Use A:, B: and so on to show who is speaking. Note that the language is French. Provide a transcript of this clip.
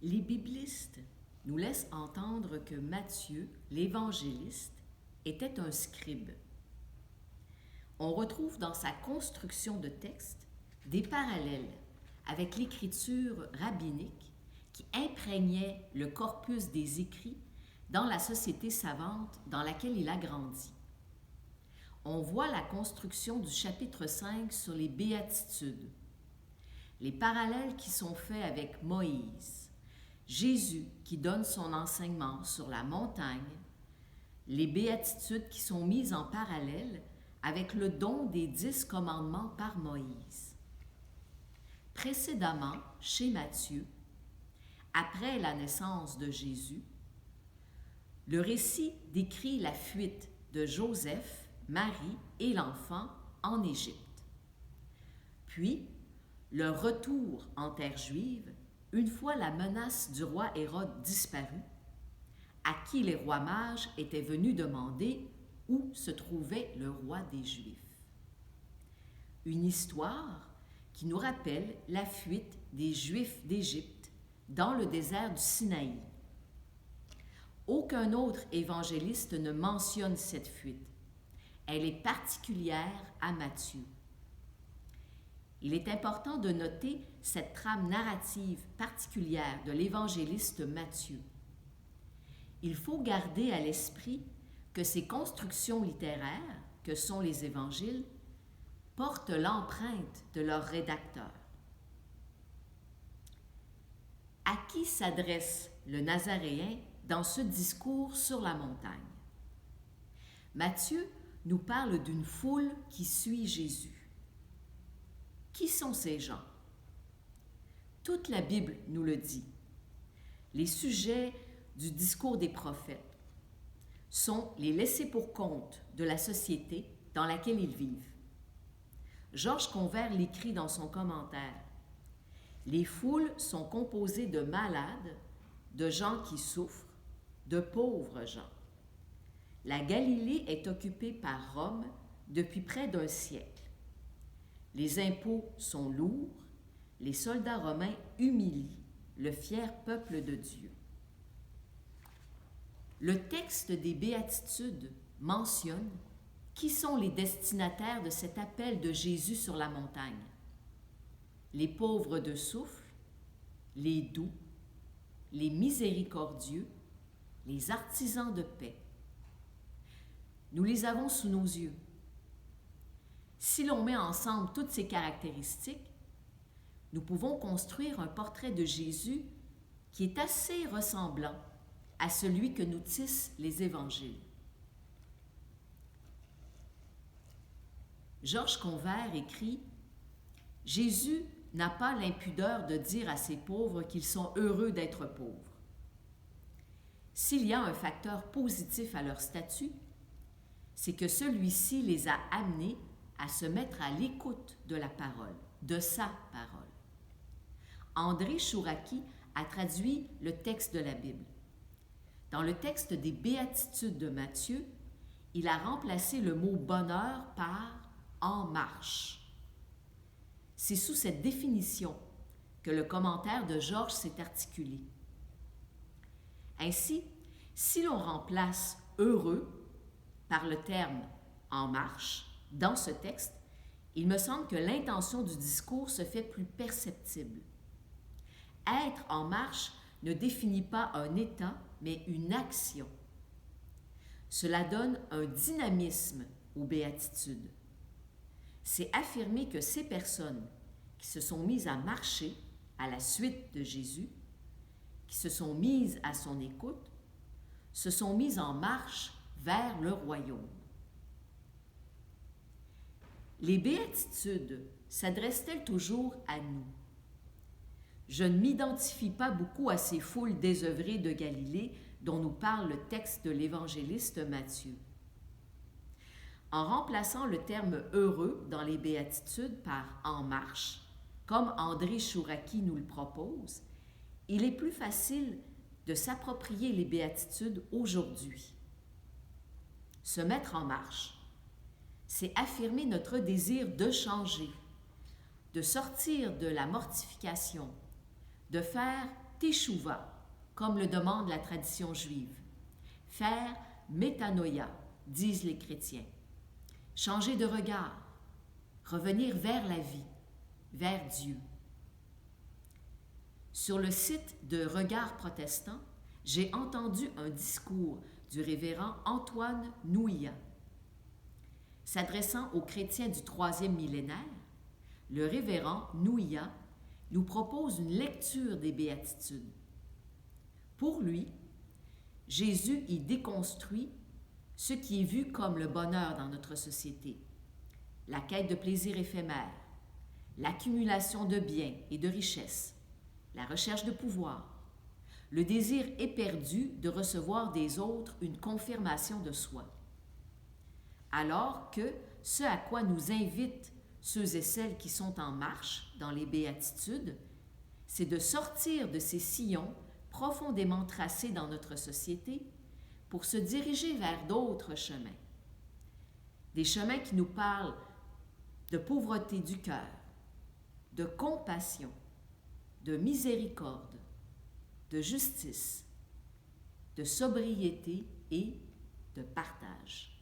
A: Les biblistes nous laissent entendre que Matthieu, l'évangéliste, était un scribe. On retrouve dans sa construction de texte des parallèles avec l'écriture rabbinique qui imprégnait le corpus des écrits dans la société savante dans laquelle il a grandi. On voit la construction du chapitre 5 sur les béatitudes, les parallèles qui sont faits avec Moïse, Jésus qui donne son enseignement sur la montagne, les béatitudes qui sont mises en parallèle avec le don des 10 commandements par Moïse. Précédemment, chez Matthieu, après la naissance de Jésus, le récit décrit la fuite de Joseph, Marie et l'enfant en Égypte. Puis, le retour en terre juive, une fois la menace du roi Hérode disparue, à qui les rois mages étaient venus demander où se trouvait le roi des Juifs. Une histoire qui nous rappelle la fuite des Juifs d'Égypte dans le désert du Sinaï. Aucun autre évangéliste ne mentionne cette fuite. Elle est particulière à Matthieu. Il est important de noter cette trame narrative particulière de l'évangéliste Matthieu. Il faut garder à l'esprit que ces constructions littéraires, que sont les évangiles, portent l'empreinte de leur rédacteur. À qui s'adresse le Nazaréen dans ce discours sur la montagne? Matthieu nous parle d'une foule qui suit Jésus. Qui sont ces gens? Toute la Bible nous le dit. Les sujets du discours des prophètes sont les laissés-pour-compte de la société dans laquelle ils vivent. Georges Convert l'écrit dans son commentaire. Les foules sont composées de malades, de gens qui souffrent, de pauvres gens. La Galilée est occupée par Rome depuis près d'un siècle. Les impôts sont lourds, les soldats romains humilient le fier peuple de Dieu. Le texte des Béatitudes mentionne qui sont les destinataires de cet appel de Jésus sur la montagne. Les pauvres de souffle, les doux, les miséricordieux, les artisans de paix. Nous les avons sous nos yeux. Si l'on met ensemble toutes ces caractéristiques, nous pouvons construire un portrait de Jésus qui est assez ressemblant à celui que nous tissent les évangiles. Georges Convert écrit « Jésus n'a pas l'impudeur de dire à ces pauvres qu'ils sont heureux d'être pauvres. S'il y a un facteur positif à leur statut, c'est que celui-ci les a amenés à se mettre à l'écoute de la parole, de sa parole. » André Chouraki a traduit le texte de la Bible. Dans le texte des Béatitudes de Matthieu, il a remplacé le mot « bonheur » par « en marche ». C'est sous cette définition que le commentaire de Georges s'est articulé. Ainsi, si l'on remplace « heureux » par le terme « en marche » dans ce texte, il me semble que l'intention du discours se fait plus perceptible. Être en marche ne définit pas un état, mais une action. Cela donne un dynamisme aux béatitudes. C'est affirmer que ces personnes qui se sont mises à marcher à la suite de Jésus, qui se sont mises à son écoute, se sont mises en marche vers le royaume. Les béatitudes s'adressent-elles toujours à nous? Je ne m'identifie pas beaucoup à ces foules désœuvrées de Galilée dont nous parle le texte de l'évangéliste Matthieu. En remplaçant le terme « heureux » dans les béatitudes par « en marche », comme André Chouraki nous le propose, il est plus facile de s'approprier les béatitudes aujourd'hui. Se mettre en marche, c'est affirmer notre désir de changer, de sortir de la mortification, de faire teshuva, comme le demande la tradition juive. Faire métanoïa, disent les chrétiens. Changer de regard, revenir vers la vie, vers Dieu. Sur le site de Regard protestant, j'ai entendu un discours du révérend Antoine Nouillat. S'adressant aux chrétiens du 3e millénaire, le révérend Nouillat nous propose une lecture des béatitudes. Pour lui, Jésus y déconstruit ce qui est vu comme le bonheur dans notre société, la quête de plaisir éphémère, l'accumulation de biens et de richesses, la recherche de pouvoir, le désir éperdu de recevoir des autres une confirmation de soi. Alors que ce à quoi nous invitent ceux et celles qui sont en marche dans les béatitudes, c'est de sortir de ces sillons profondément tracés dans notre société pour se diriger vers d'autres chemins. Des chemins qui nous parlent de pauvreté du cœur, de compassion, de miséricorde, de justice, de sobriété et de partage.